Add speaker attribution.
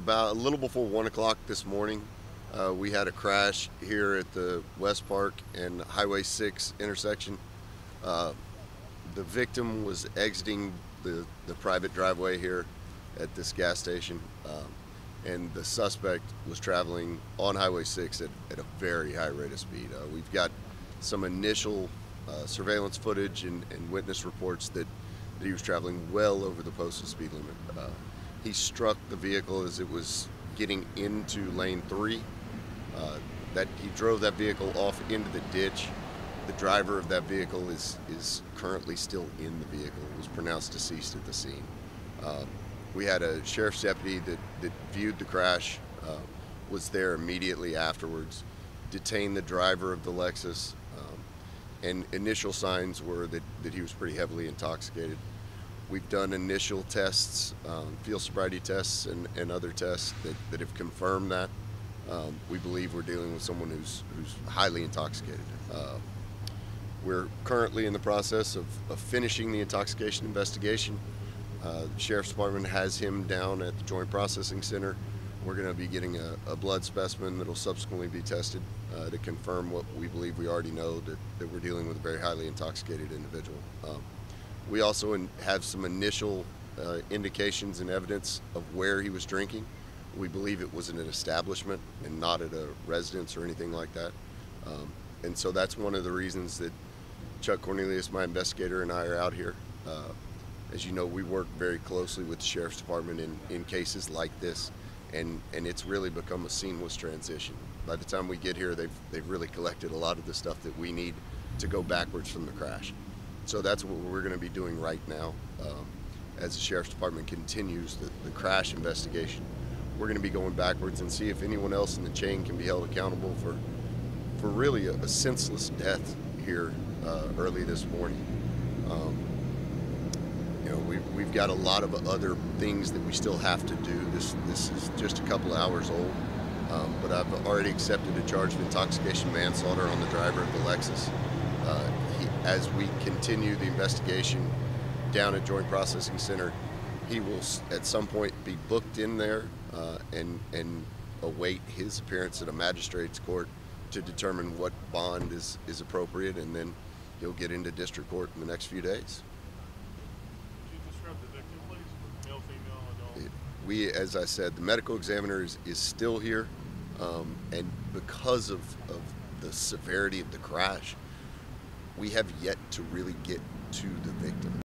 Speaker 1: About a little before 1 o'clock this morning, we had a crash here at the West Park and Highway 6 intersection. Uh, the victim was exiting the private driveway here at this gas station, and the suspect was traveling on Highway 6 at a very high rate of speed. We've got some initial surveillance footage and witness reports that he was traveling well over the posted speed limit. He struck the vehicle as it was getting into lane 3. That he drove that vehicle off into the ditch. The driver of that vehicle is currently still in the vehicle. It was pronounced deceased at the scene. We had a sheriff's deputy that viewed the crash, was there immediately afterwards, detained the driver of the Lexus, and initial signs were that he was pretty heavily intoxicated. We've done initial tests, field sobriety tests and other tests that have confirmed that. We believe we're dealing with someone who's highly intoxicated. We're currently in the process of finishing the intoxication investigation. The Sheriff's Department has him down at the Joint Processing Center. We're going to be getting a blood specimen that will subsequently be tested to confirm what we believe we already know, that we're dealing with a very highly intoxicated individual. We also have some initial indications and evidence of where he was drinking. We believe it was in an establishment and not at a residence or anything like that. And so that's one of the reasons that Chuck Cornelius, my investigator, and I are out here. As you know, we work very closely with the Sheriff's Department in cases like this, and it's really become a seamless transition. By the time we get here, they've really collected a lot of the stuff that we need to go backwards from the crash. So that's what we're going to be doing right now. As the Sheriff's Department continues the crash investigation, we're going to be going backwards and see if anyone else in the chain can be held accountable for really a senseless death here early this morning. We've got a lot of other things that we still have to do. This is just a couple of hours old, but I've already accepted a charge of intoxication manslaughter on the driver of the Lexus. As we continue the investigation down at Joint Processing Center, he will at some point be booked in there and await his appearance at a magistrate's court to determine what bond is appropriate, and then he'll get into district court in the next few days.
Speaker 2: Could you describe the victim, please? Male, female, adult?
Speaker 1: We, as I said, the medical examiner is still here, and because of the severity of the crash, we have yet to really get to the victim.